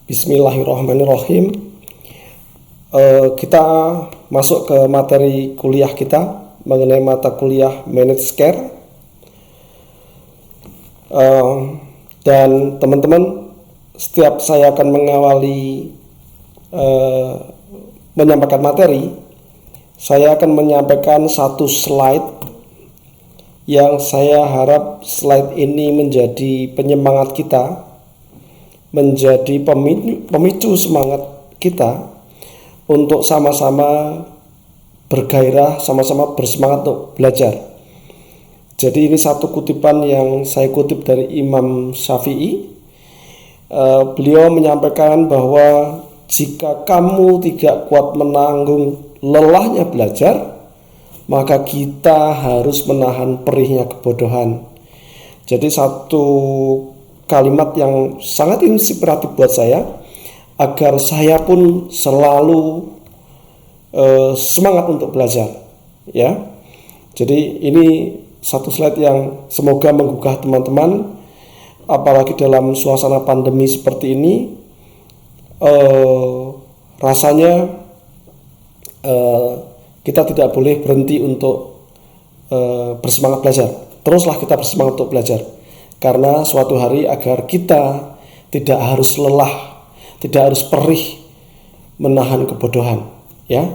Bismillahirrahmanirrahim. Kita masuk ke materi kuliah kita mengenai mata kuliah Managed Care. Dan teman-teman, setiap saya akan mengawali menyampaikan materi, saya akan menyampaikan satu slide yang saya harap slide ini menjadi penyemangat kita, menjadi pemicu semangat kita untuk sama-sama bergairah, sama-sama bersemangat untuk belajar. Jadi ini satu kutipan yang saya kutip dari Imam Syafi'i. Beliau menyampaikan bahwa jika kamu tidak kuat menanggung lelahnya belajar, maka kita harus menahan perihnya kebodohan. Jadi satu kalimat yang sangat inspiratif buat saya, agar saya pun selalu semangat untuk belajar, ya. Jadi ini satu slide yang semoga menggugah teman-teman, apalagi dalam suasana pandemi seperti ini. Rasanya kita tidak boleh berhenti untuk bersemangat belajar. Teruslah kita bersemangat untuk belajar, karena suatu hari agar kita tidak harus lelah, tidak harus perih menahan kebodohan, ya.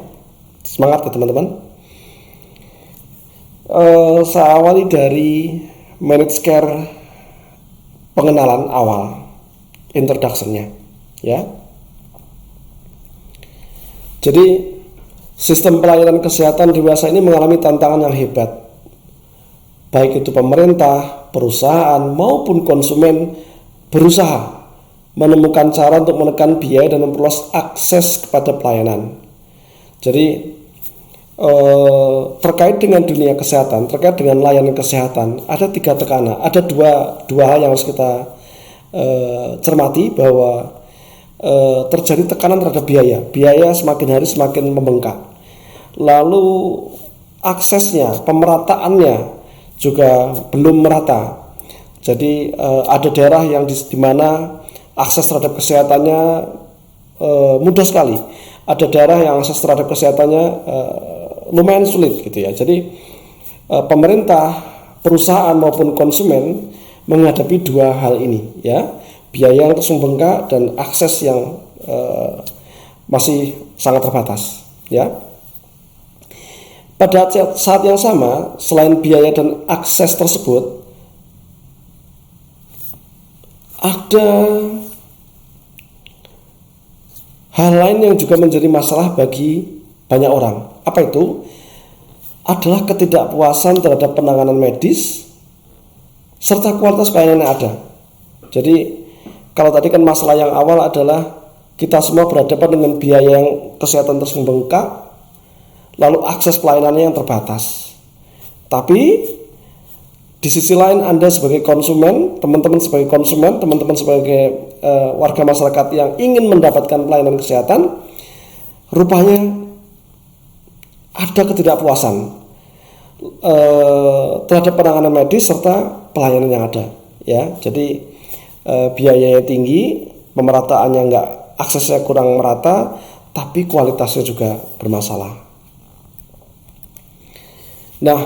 Semangat ya teman-teman. Saya awali dari Managed Care, pengenalan awal, introduction-nya, ya. Jadi sistem pelayanan kesehatan dewasa ini mengalami tantangan yang hebat, baik itu pemerintah, perusahaan maupun konsumen berusaha menemukan cara untuk menekan biaya dan memperluas akses kepada pelayanan. Jadi terkait dengan dunia kesehatan, terkait dengan layanan kesehatan, ada tiga tekanan, ada dua hal yang harus kita cermati, bahwa terjadi tekanan terhadap biaya semakin hari semakin membengkak. Lalu aksesnya, pemerataannya juga belum merata. Jadi ada daerah yang di mana akses terhadap kesehatannya mudah sekali. Ada daerah yang akses terhadap kesehatannya lumayan sulit gitu ya. Jadi pemerintah, perusahaan maupun konsumen menghadapi dua hal ini, ya. Biaya yang terus membengkak dan akses yang masih sangat terbatas, ya. Pada saat yang sama, selain biaya dan akses tersebut, ada hal lain yang juga menjadi masalah bagi banyak orang. Apa itu? Adalah ketidakpuasan terhadap penanganan medis serta kualitas pelayanan yang ada. Jadi kalau tadi kan masalah yang awal adalah kita semua berhadapan dengan biaya yang kesehatan terus membengkak, lalu akses pelayanannya yang terbatas. Tapi di sisi lain Anda sebagai konsumen, teman-teman sebagai konsumen, teman-teman sebagai warga masyarakat yang ingin mendapatkan pelayanan kesehatan, rupanya ada ketidakpuasan terhadap penanganan medis serta pelayanan yang ada, ya. Jadi biayanya tinggi, pemerataannya enggak, aksesnya kurang merata, tapi kualitasnya juga bermasalah. Nah,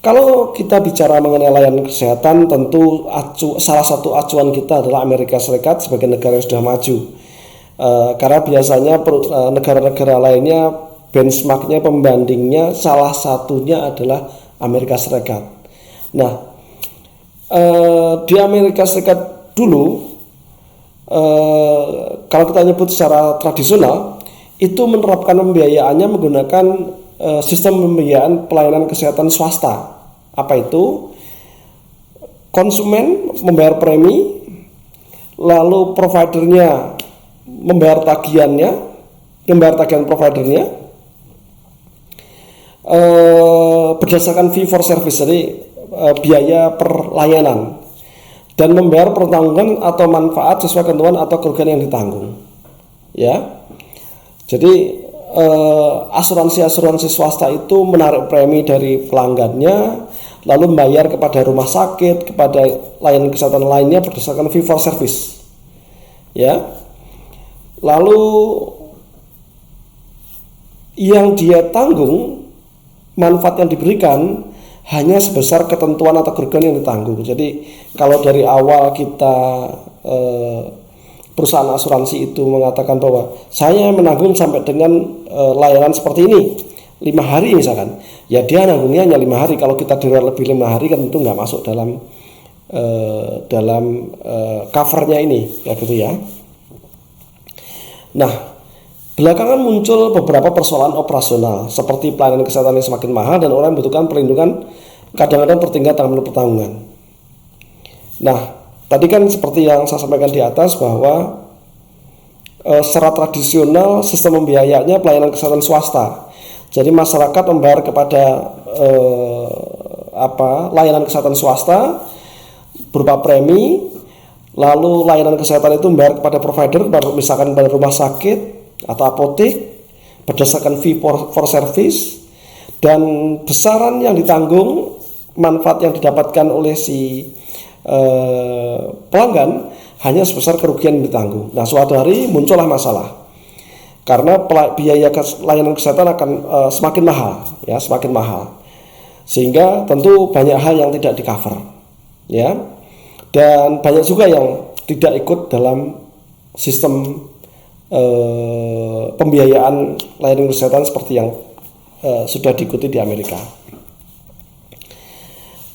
kalau kita bicara mengenai layanan kesehatan, tentu salah satu acuan kita adalah Amerika Serikat sebagai negara yang sudah maju. Karena biasanya negara-negara lainnya benchmarknya, pembandingnya salah satunya adalah Amerika Serikat. Nah, di Amerika Serikat dulu, kalau kita nyebut secara tradisional, itu menerapkan pembiayaannya menggunakan sistem pembiayaan pelayanan kesehatan swasta. Apa itu? Konsumen membayar premi, lalu providernya membayar tagihannya, membayar tagihan providernya berdasarkan fee for service, jadi biaya per layanan, dan membayar pertanggungan atau manfaat sesuai ketentuan atau kerugian yang ditanggung, ya. Jadi asuransi swasta itu menarik premi dari pelanggannya, lalu membayar kepada rumah sakit, kepada layanan kesehatan lainnya berdasarkan fee for service, ya. Lalu yang dia tanggung, manfaat yang diberikan hanya sebesar ketentuan atau kerugian yang ditanggung. Jadi kalau dari awal kita perusahaan asuransi itu mengatakan bahwa saya menanggung sampai dengan layanan seperti ini 5 hari misalkan, ya dia nanggungnya hanya 5 hari. Kalau kita di luar lebih 5 hari kan itu nggak masuk dalam covernya ini, ya gitu ya. Nah, belakangan muncul beberapa persoalan operasional seperti pelayanan kesehatan yang semakin mahal dan orang membutuhkan perlindungan kadang-kadang tertinggal dalam pertanggungan. Nah, tadi kan seperti yang saya sampaikan di atas bahwa secara tradisional sistem pembiayaannya pelayanan kesehatan swasta. Jadi masyarakat membayar kepada layanan kesehatan swasta berupa premi, lalu layanan kesehatan itu membayar kepada provider, misalkan pada rumah sakit atau apotek berdasarkan fee for service, dan besaran yang ditanggung, manfaat yang didapatkan oleh si pelanggan hanya sebesar kerugian yang ditanggung. Nah, suatu hari muncullah masalah karena biaya layanan kesehatan akan semakin mahal, ya, semakin mahal, sehingga tentu banyak hal yang tidak di cover, ya, dan banyak juga yang tidak ikut dalam sistem pembiayaan layanan kesehatan seperti yang sudah diikuti di Amerika.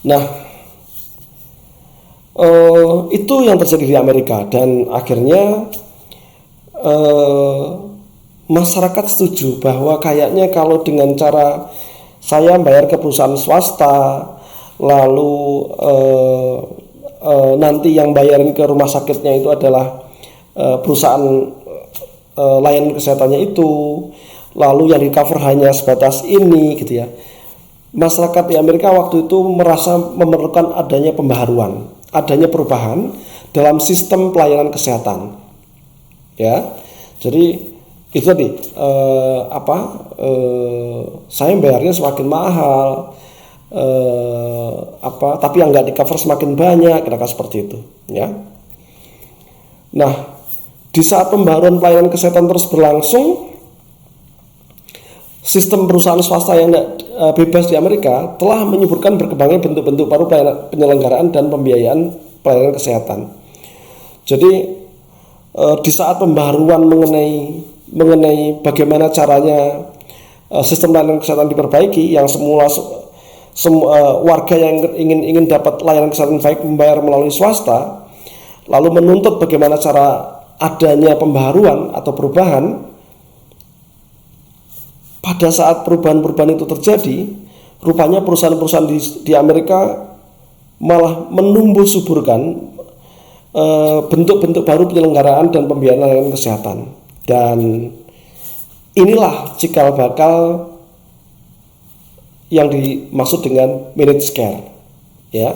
Nah, itu yang terjadi di Amerika, dan akhirnya masyarakat setuju bahwa kayaknya kalau dengan cara saya bayar ke perusahaan swasta, lalu nanti yang bayarin ke rumah sakitnya itu adalah perusahaan layanan kesehatannya itu, lalu yang di cover hanya sebatas ini, gitu ya. Masyarakat di Amerika waktu itu merasa memerlukan adanya pembaharuan, adanya perubahan dalam sistem pelayanan kesehatan, ya. Jadi itu tadi saya bayarnya semakin mahal, tapi yang nggak di cover semakin banyak, kira-kira seperti itu, ya. Nah, di saat pembaharuan pelayanan kesehatan terus berlangsung, sistem perusahaan swasta yang bebas di Amerika telah menyuburkan berkembangnya bentuk-bentuk baru penyelenggaraan dan pembiayaan pelayanan kesehatan. Jadi di saat pembaharuan mengenai bagaimana caranya sistem layanan kesehatan diperbaiki, yang semula warga yang ingin dapat layanan kesehatan baik membayar melalui swasta, lalu menuntut bagaimana cara adanya pembaharuan atau perubahan. Pada saat perubahan-perubahan itu terjadi, rupanya perusahaan-perusahaan di Amerika malah menumbuh suburkan bentuk-bentuk baru penyelenggaraan dan pembiayaan layanan kesehatan. Dan inilah cikal bakal yang dimaksud dengan managed care, ya.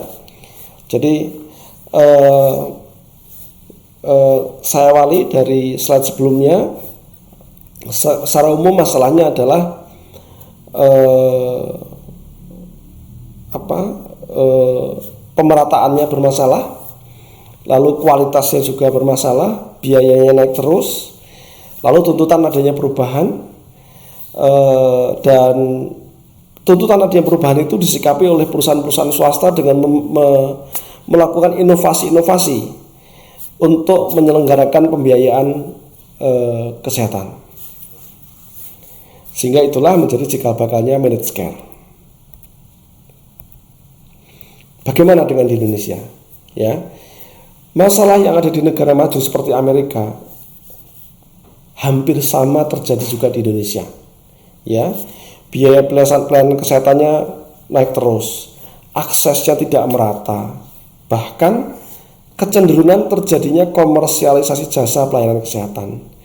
Jadi saya awali dari slide sebelumnya. Secara umum masalahnya adalah pemerataannya bermasalah, lalu kualitasnya juga bermasalah, biayanya naik terus, lalu tuntutan adanya perubahan, dan tuntutan adanya perubahan itu disikapi oleh perusahaan-perusahaan swasta dengan melakukan inovasi-inovasi untuk menyelenggarakan pembiayaan kesehatan. Sehingga itulah menjadi cikal bakalnya managed care. Bagaimana dengan di Indonesia? Ya, masalah yang ada di negara maju seperti Amerika hampir sama terjadi juga di Indonesia. Ya, biaya pelayanan kesehatannya naik terus, aksesnya tidak merata, bahkan kecenderungan terjadinya komersialisasi jasa pelayanan kesehatan.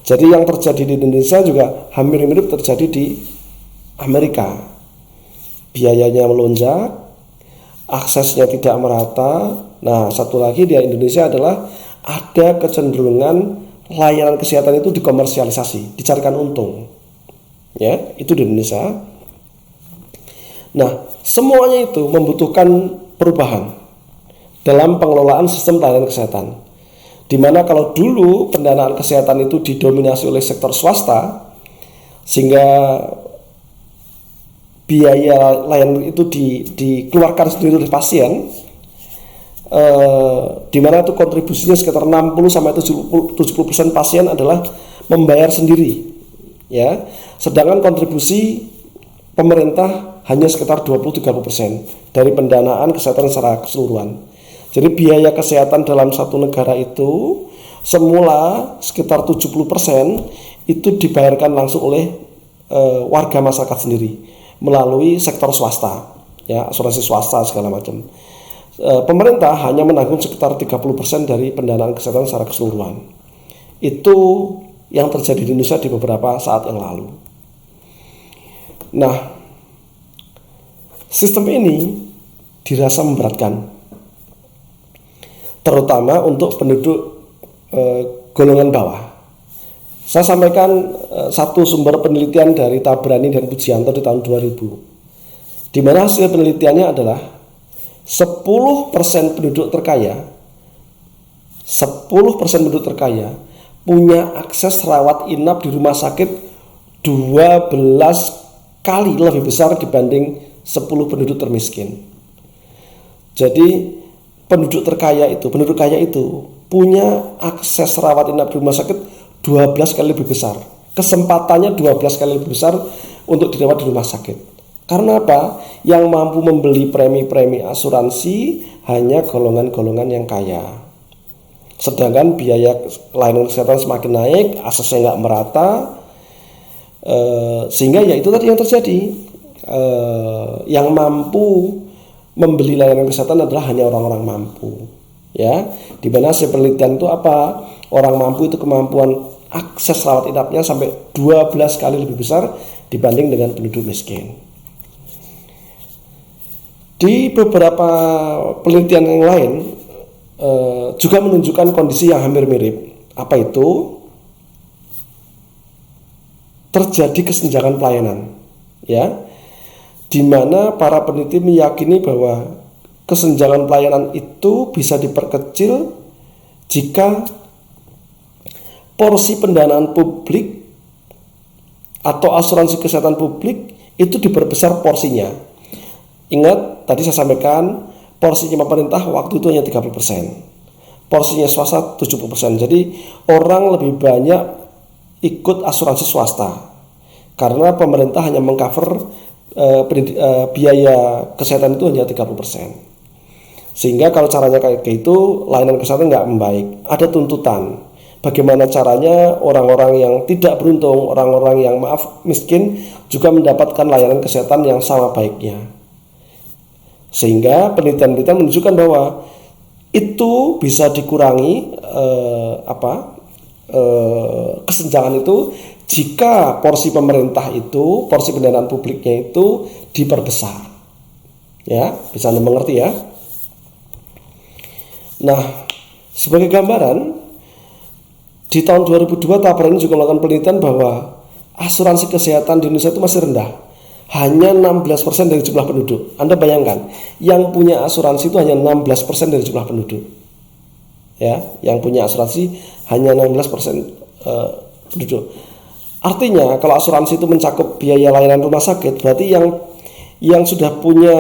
Jadi yang terjadi di Indonesia juga hampir mirip terjadi di Amerika. Biayanya melonjak, aksesnya tidak merata. Nah, satu lagi di Indonesia adalah ada kecenderungan layanan kesehatan itu dikomersialisasi, dicarikan untung. Ya, itu di Indonesia. Nah, semuanya itu membutuhkan perubahan dalam pengelolaan sistem pelayanan kesehatan. Dimana kalau dulu pendanaan kesehatan itu didominasi oleh sektor swasta, sehingga biaya layanan itu dikeluarkan sendiri oleh pasien, di mana itu kontribusinya sekitar 60 sampai 70% pasien adalah membayar sendiri, ya. Sedangkan kontribusi pemerintah hanya sekitar 20-30% dari pendanaan kesehatan secara keseluruhan. Jadi biaya kesehatan dalam satu negara itu semula sekitar 70% itu dibayarkan langsung oleh warga masyarakat sendiri melalui sektor swasta, ya, asuransi swasta segala macam. Pemerintah hanya menanggung sekitar 30% dari pendanaan kesehatan secara keseluruhan. Itu yang terjadi di Indonesia di beberapa saat yang lalu. Nah, sistem ini dirasa memberatkan, terutama untuk penduduk golongan bawah. Saya sampaikan satu sumber penelitian dari Tabrani dan Pujianto di tahun 2000, di mana hasil penelitiannya adalah 10% penduduk terkaya punya akses rawat inap di rumah sakit 12 kali lebih besar dibanding 10 penduduk termiskin. Jadi penduduk kaya itu punya akses rawat inap di rumah sakit 12 kali lebih besar. Kesempatannya 12 kali lebih besar untuk dirawat di rumah sakit. Karena apa? Yang mampu membeli premi-premi asuransi hanya golongan-golongan yang kaya. Sedangkan biaya layanan kesehatan semakin naik, aksesnya nggak merata, sehingga ya itu tadi yang terjadi. Yang mampu membeli layanan kesehatan adalah hanya orang-orang mampu, ya. Di mana hasil penelitian itu apa? Orang mampu itu kemampuan akses rawat inapnya sampai 12 kali lebih besar dibanding dengan penduduk miskin. Di beberapa penelitian yang lain juga menunjukkan kondisi yang hampir mirip. Apa itu? Terjadi kesenjangan pelayanan, ya, di mana para peneliti meyakini bahwa kesenjangan pelayanan itu bisa diperkecil jika porsi pendanaan publik atau asuransi kesehatan publik itu diperbesar porsinya. Ingat, tadi saya sampaikan porsinya pemerintah waktu itu hanya 30%, porsinya swasta 70%. Jadi orang lebih banyak ikut asuransi swasta karena pemerintah hanya mengcover biaya kesehatan itu hanya 30%. Sehingga kalau caranya kayak gitu, layanan kesehatan nggak membaik. Ada tuntutan bagaimana caranya orang-orang yang tidak beruntung, orang-orang yang miskin juga mendapatkan layanan kesehatan yang sama baiknya. Sehingga penelitian-penelitian menunjukkan bahwa itu bisa dikurangi kesenjangan itu jika porsi pemerintah itu, porsi pendanaan publiknya itu diperbesar. Ya, bisa Anda mengerti ya. Nah, sebagai gambaran, di tahun 2002 Tabrani juga melakukan penelitian bahwa asuransi kesehatan di Indonesia itu masih rendah. Hanya 16% dari jumlah penduduk. Anda bayangkan, yang punya asuransi itu hanya 16% dari jumlah penduduk. Ya, yang punya asuransi hanya 16% penduduk. Artinya, kalau asuransi itu mencakup biaya layanan rumah sakit, berarti yang sudah punya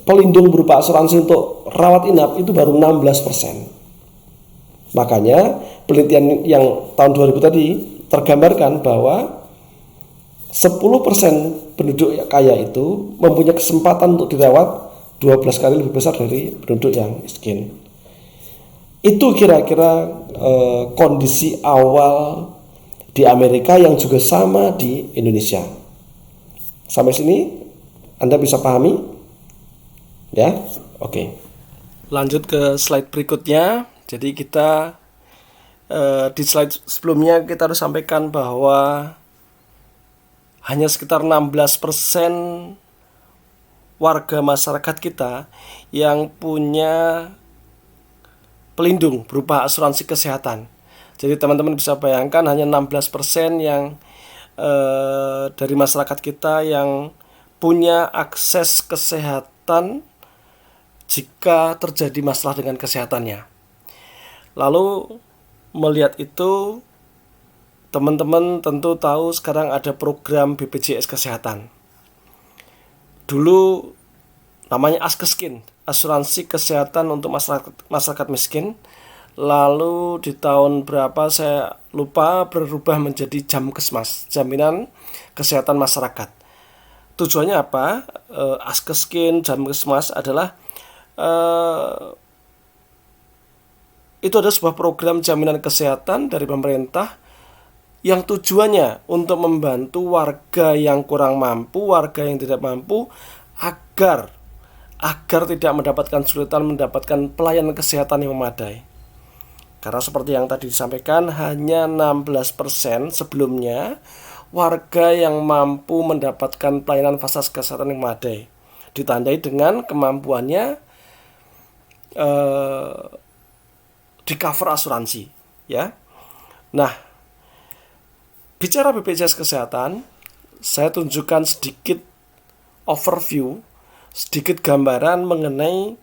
pelindung berupa asuransi untuk rawat inap itu baru 16%. Makanya, penelitian yang tahun 2000 tadi tergambarkan bahwa 10% penduduk yang kaya itu mempunyai kesempatan untuk dirawat 12 kali lebih besar dari penduduk yang miskin. Itu kira-kira kondisi awal di Amerika yang juga sama di Indonesia. Sampai sini Anda bisa pahami? Ya? Oke. Lanjut ke slide berikutnya. Jadi kita di slide sebelumnya kita harus sampaikan bahwa hanya sekitar 16% warga masyarakat kita yang punya pelindung berupa asuransi kesehatan. Jadi teman-teman bisa bayangkan hanya 16% yang dari masyarakat kita yang punya akses kesehatan jika terjadi masalah dengan kesehatannya. Lalu melihat itu, teman-teman tentu tahu sekarang ada program BPJS Kesehatan. Dulu namanya Askeskin, asuransi kesehatan untuk masyarakat miskin. Lalu di tahun berapa saya lupa berubah menjadi Jamkesmas, jaminan kesehatan masyarakat. Tujuannya apa? Askeskin, Jamkesmas adalah itu adalah sebuah program jaminan kesehatan dari pemerintah yang tujuannya untuk membantu warga yang kurang mampu, warga yang tidak mampu agar tidak mendapatkan kesulitan mendapatkan pelayanan kesehatan yang memadai. Karena seperti yang tadi disampaikan, hanya 16% sebelumnya warga yang mampu mendapatkan pelayanan fasilitas kesehatan yang memadai, ditandai dengan kemampuannya di cover asuransi, ya. Nah, bicara BPJS Kesehatan, saya tunjukkan sedikit overview, sedikit gambaran mengenai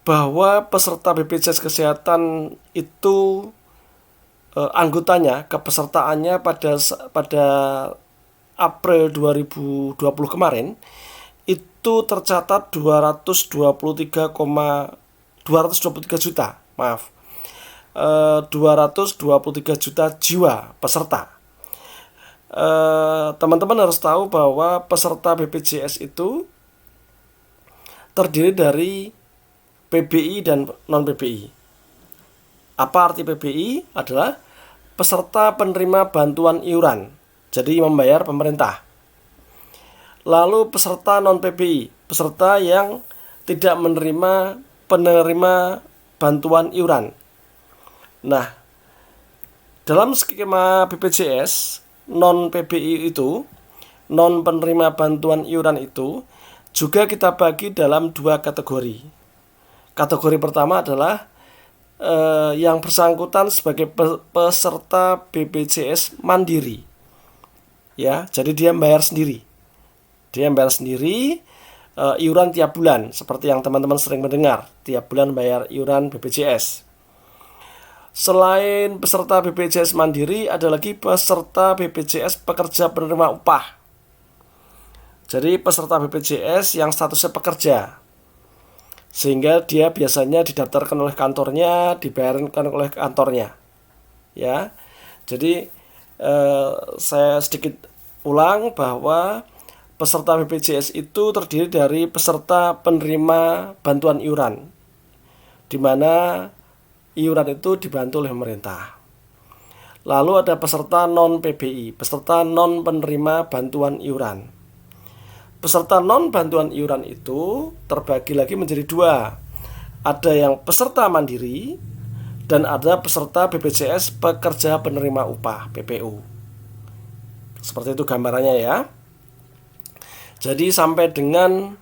bahwa peserta BPJS Kesehatan itu anggotanya, kepesertaannya pada April 2020 kemarin itu tercatat 223 juta, 223 juta jiwa peserta. Teman-teman harus tahu bahwa peserta BPJS itu terdiri dari PBI dan non-PBI. Apa arti PBI? Adalah peserta penerima bantuan iuran, jadi membayar pemerintah. Lalu peserta non-PBI, peserta yang tidak menerima penerima bantuan iuran. Nah, dalam skema BPJS, non-PBI itu, non penerima bantuan iuran itu, juga kita bagi dalam dua kategori. Kategori pertama adalah yang bersangkutan sebagai peserta BPJS mandiri. Ya, jadi dia bayar sendiri. Dia bayar sendiri iuran tiap bulan, seperti yang teman-teman sering mendengar, tiap bulan bayar iuran BPJS. Selain peserta BPJS mandiri, ada lagi peserta BPJS pekerja penerima upah. Jadi peserta BPJS yang statusnya pekerja, sehingga dia biasanya didaftarkan oleh kantornya, dibayarkan oleh kantornya, ya. Jadi saya sedikit ulang bahwa peserta BPJS itu terdiri dari peserta penerima bantuan iuran, di mana iuran itu dibantu oleh pemerintah. Lalu ada peserta non-PBI, peserta non penerima bantuan iuran. Peserta non bantuan iuran itu terbagi lagi menjadi dua. Ada yang peserta mandiri dan ada peserta BPJS pekerja penerima upah, PPU. Seperti itu gambarannya, ya. Jadi sampai dengan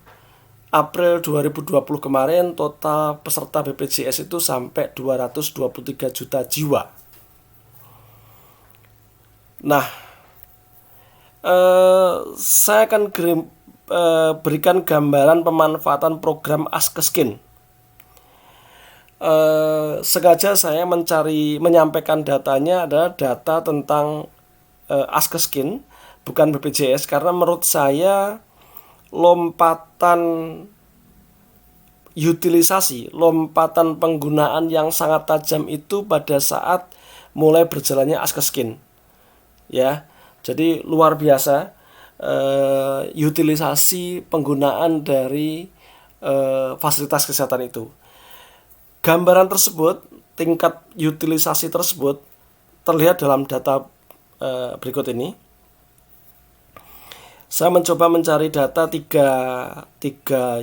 April 2020 kemarin total peserta BPJS itu sampai 223 juta jiwa. Nah, saya akan berikan gambaran pemanfaatan program Askeskin. Sengaja saya menyampaikan datanya adalah data tentang Askeskin, bukan BPJS, karena menurut saya lompatan utilisasi, lompatan penggunaan yang sangat tajam itu pada saat mulai berjalannya Askeskin, ya. Jadi luar biasa utilisasi penggunaan dari fasilitas kesehatan itu. Gambaran tersebut, tingkat utilisasi tersebut terlihat dalam data berikut ini. Saya mencoba mencari data tiga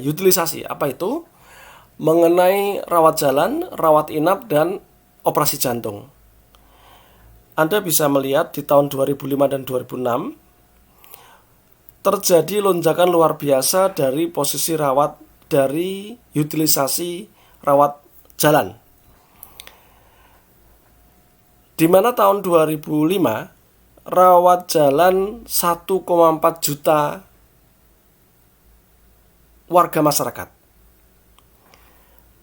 utilisasi. Apa itu? Mengenai rawat jalan, rawat inap, dan operasi jantung. Anda bisa melihat di tahun 2005 dan 2006 terjadi lonjakan luar biasa dari posisi dari utilisasi rawat jalan. Di mana tahun 2005 rawat jalan 1,4 juta warga masyarakat.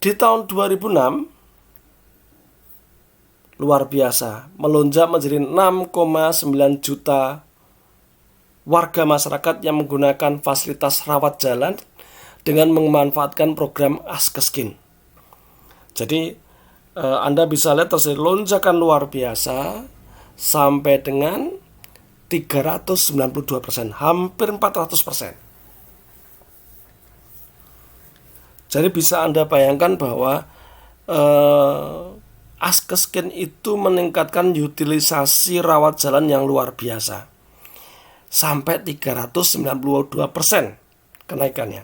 Di tahun 2006 luar biasa, melonjak menjadi 6,9 juta warga masyarakat yang menggunakan fasilitas rawat jalan dengan memanfaatkan program Askeskin. Jadi Anda bisa lihat terjadi lonjakan luar biasa sampai dengan 392%, hampir 400%. Jadi bisa Anda bayangkan bahwa Askeskin itu meningkatkan utilisasi rawat jalan yang luar biasa. Sampai 392% kenaikannya.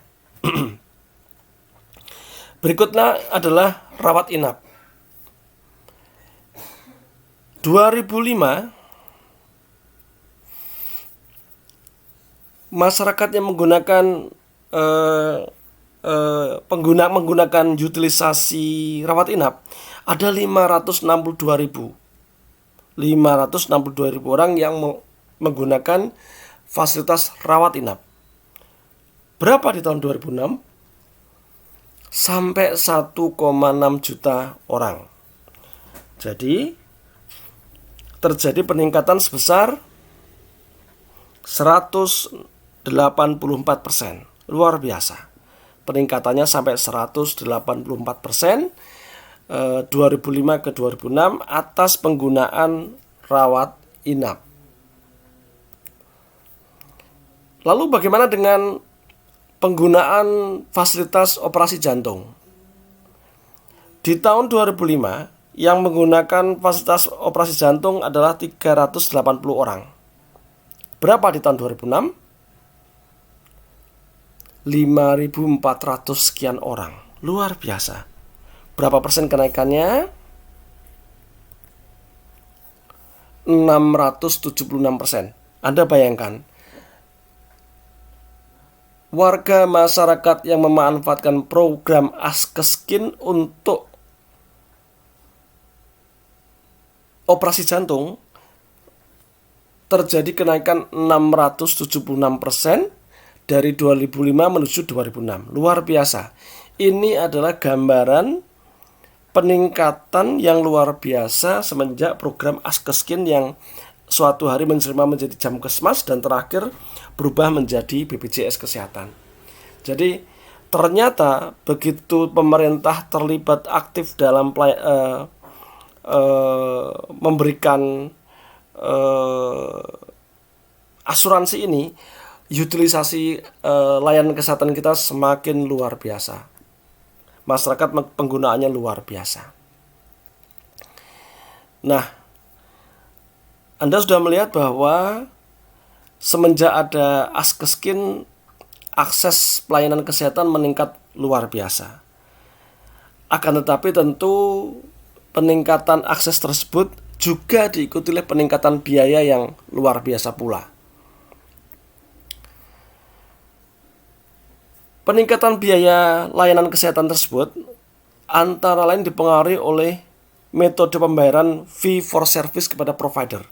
Berikutnya adalah rawat inap. 2005 masyarakat yang menggunakan menggunakan utilisasi rawat inap ada 562.000 orang yang menggunakan fasilitas rawat inap. Berapa di tahun 2006? Sampai 1,6 juta orang. Jadi terjadi peningkatan sebesar 184%. Luar biasa. Peningkatannya sampai 184%. 2005 ke 2006 atas penggunaan rawat inap. Lalu bagaimana dengan penggunaan fasilitas operasi jantung? Di tahun 2005 yang menggunakan fasilitas operasi jantung adalah 380 orang. Berapa di tahun 2006? 5.400 sekian orang. Luar biasa. Berapa persen kenaikannya? 676%. Anda bayangkan, warga masyarakat yang memanfaatkan program Askeskin untuk operasi jantung terjadi kenaikan 676% dari 2005 menuju 2006. Luar biasa. Ini adalah gambaran peningkatan yang luar biasa semenjak program Askeskin yang suatu hari menjadi Jamkesmas dan terakhir berubah menjadi BPJS Kesehatan. Jadi ternyata begitu pemerintah terlibat aktif dalam memberikan asuransi ini, utilisasi layanan kesehatan kita semakin luar biasa. Masyarakat penggunaannya luar biasa. Nah, Anda sudah melihat bahwa semenjak ada Askeskin, akses pelayanan kesehatan meningkat luar biasa. Akan tetapi tentu peningkatan akses tersebut juga diikuti oleh peningkatan biaya yang luar biasa pula. Peningkatan biaya layanan kesehatan tersebut antara lain dipengaruhi oleh metode pembayaran fee for service kepada provider.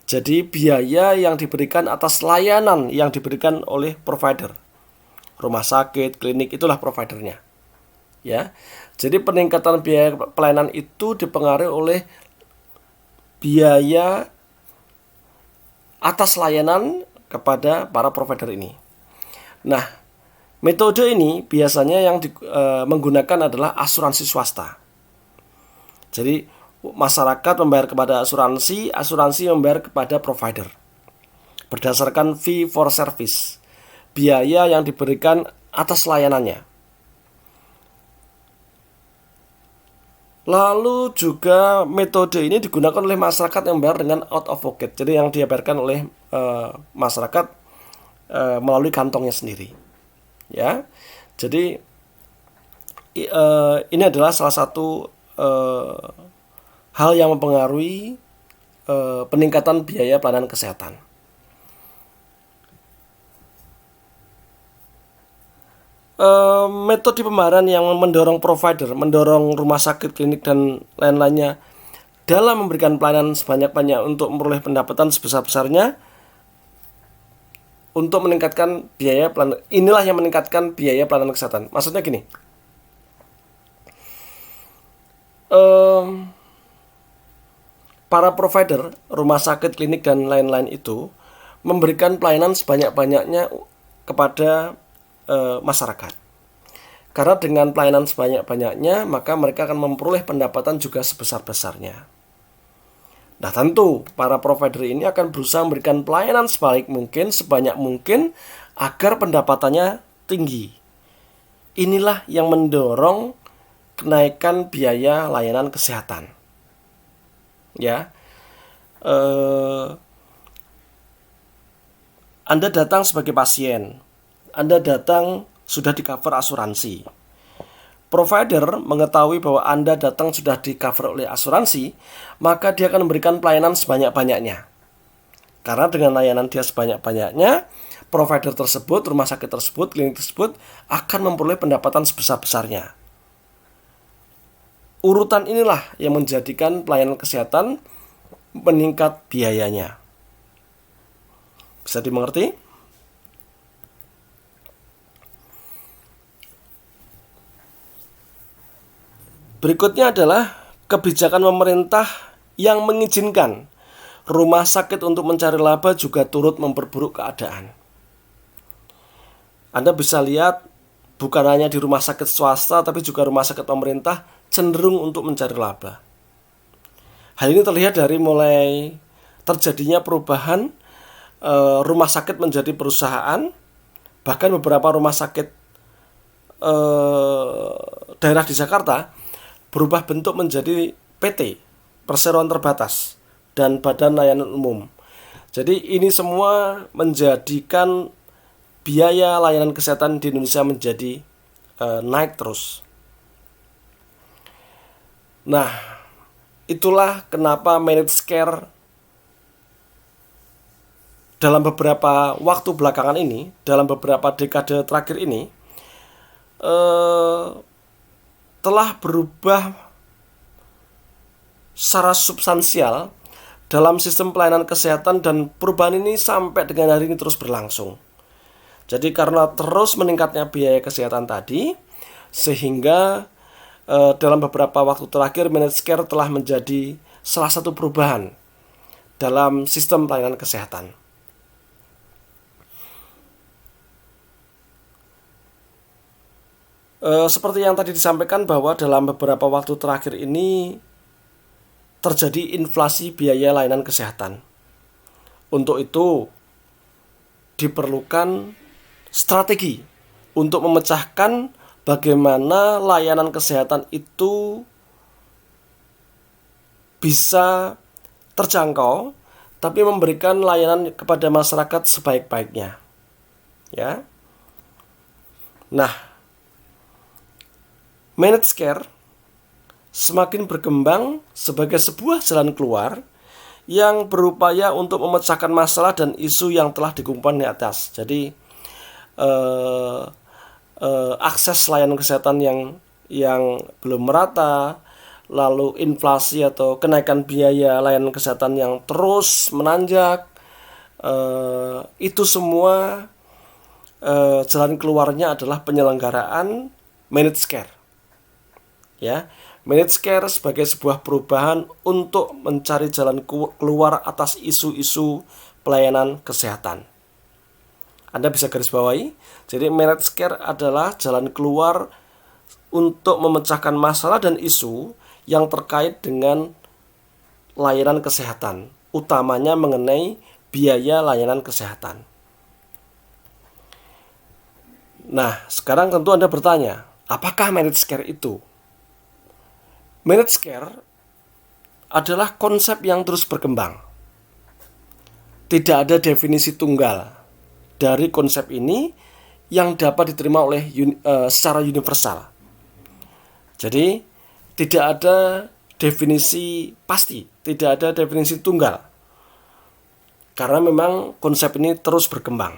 Jadi biaya yang diberikan atas layanan yang diberikan oleh provider. Rumah sakit, klinik, itulah providernya. Ya. Jadi peningkatan biaya pelayanan itu dipengaruhi oleh biaya atas layanan kepada para provider ini. Nah, metode ini biasanya yang menggunakan adalah asuransi swasta. Jadi masyarakat membayar kepada asuransi membayar kepada provider. Berdasarkan fee for service, biaya yang diberikan atas layanannya. Lalu juga metode ini digunakan oleh masyarakat yang membayar dengan out of pocket. Jadi yang dibayarkan oleh masyarakat melalui kantongnya sendiri. Ya, jadi ini adalah salah satu hal yang mempengaruhi peningkatan biaya pelayanan kesehatan. Metode pembayaran yang mendorong provider, mendorong rumah sakit, klinik, dan lain-lainnya dalam memberikan pelayanan sebanyak-banyak untuk memperoleh pendapatan sebesar-besarnya untuk meningkatkan biaya pelayanan. Inilah yang meningkatkan biaya pelayanan kesehatan. Maksudnya gini, para provider, rumah sakit, klinik, dan lain-lain itu memberikan pelayanan sebanyak-banyaknya kepada masyarakat. Karena dengan pelayanan sebanyak-banyaknya, maka mereka akan memperoleh pendapatan juga sebesar-besarnya. Nah, tentu para provider ini akan berusaha memberikan pelayanan sebaik mungkin, sebanyak mungkin, agar pendapatannya tinggi. Inilah yang mendorong kenaikan biaya layanan kesehatan. Ya, Anda datang sebagai pasien, Anda datang sudah di-cover asuransi. Provider mengetahui bahwa Anda datang sudah di-cover oleh asuransi, maka dia akan memberikan pelayanan sebanyak-banyaknya. Karena dengan layanan dia sebanyak-banyaknya, provider tersebut, rumah sakit tersebut, klinik tersebut akan memperoleh pendapatan sebesar-besarnya. Urutan inilah yang menjadikan pelayanan kesehatan meningkat biayanya. Bisa dimengerti? Berikutnya adalah kebijakan pemerintah yang mengizinkan rumah sakit untuk mencari laba juga turut memperburuk keadaan. Anda bisa lihat bukan hanya di rumah sakit swasta tapi juga rumah sakit pemerintah cenderung untuk mencari laba. Hal ini terlihat dari mulai terjadinya perubahan rumah sakit menjadi perusahaan, bahkan beberapa rumah sakit daerah di Jakarta berubah bentuk menjadi PT, perseroan terbatas, dan badan layanan umum. Jadi ini semua menjadikan biaya layanan kesehatan di Indonesia menjadi naik terus. Nah, itulah kenapa managed care dalam beberapa waktu belakangan ini, dalam beberapa dekade terakhir ini, telah berubah secara substansial dalam sistem pelayanan kesehatan, dan perubahan ini sampai dengan hari ini terus berlangsung. Jadi karena terus meningkatnya biaya kesehatan tadi, sehingga dalam beberapa waktu terakhir managed care telah menjadi salah satu perubahan dalam sistem pelayanan kesehatan. Seperti yang tadi disampaikan bahwa dalam beberapa waktu terakhir ini terjadi inflasi biaya layanan kesehatan. Untuk itu diperlukan strategi untuk memecahkan bagaimana layanan kesehatan itu bisa terjangkau tapi memberikan layanan kepada masyarakat sebaik-baiknya. Ya. Nah, managed care semakin berkembang sebagai sebuah jalan keluar yang berupaya untuk memecahkan masalah dan isu yang telah dikumpulkan di atas. Jadi akses layanan kesehatan yang belum merata, lalu inflasi atau kenaikan biaya layanan kesehatan yang terus menanjak, itu semua jalan keluarnya adalah penyelenggaraan managed care. Ya, managed care sebagai sebuah perubahan untuk mencari jalan keluar atas isu-isu pelayanan kesehatan. Anda bisa garis bawahi, jadi managed care adalah jalan keluar untuk memecahkan masalah dan isu yang terkait dengan layanan kesehatan, utamanya mengenai biaya layanan kesehatan. Nah, sekarang tentu Anda bertanya, apakah managed care itu? Managed care adalah konsep yang terus berkembang. Tidak ada definisi tunggal dari konsep ini yang dapat diterima oleh secara universal. Jadi tidak ada definisi pasti, tidak ada definisi tunggal. Karena memang konsep ini terus berkembang.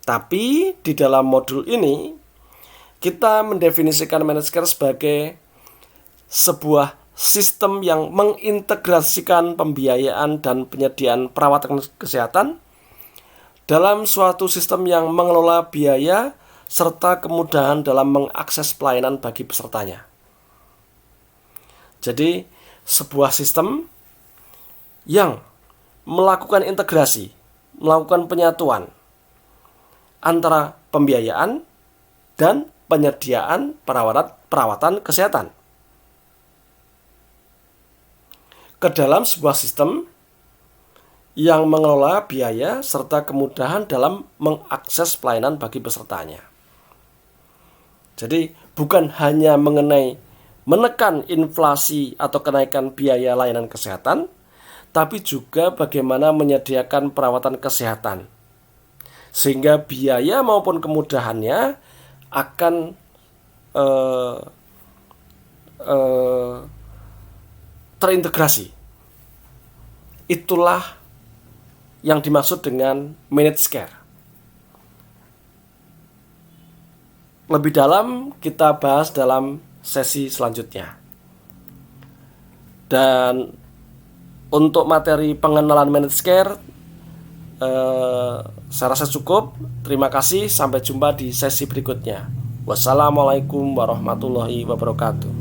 Tapi di dalam modul ini kita mendefinisikan managed care sebagai sebuah sistem yang mengintegrasikan pembiayaan dan penyediaan perawatan kesehatan dalam suatu sistem yang mengelola biaya serta kemudahan dalam mengakses pelayanan bagi pesertanya. Jadi, sebuah sistem yang melakukan integrasi, melakukan penyatuan antara pembiayaan dan penyediaan perawatan kesehatan ke dalam sebuah sistem yang mengelola biaya serta kemudahan dalam mengakses pelayanan bagi pesertanya. Jadi bukan hanya mengenai menekan inflasi atau kenaikan biaya layanan kesehatan, tapi juga bagaimana menyediakan perawatan kesehatan sehingga biaya maupun kemudahannya akan terintegrasi. Itulah yang dimaksud dengan managed care. Lebih dalam kita bahas dalam sesi selanjutnya. Dan untuk materi pengenalan managed care saya rasa cukup. Terima kasih, sampai jumpa di sesi berikutnya. Wassalamualaikum warahmatullahi wabarakatuh.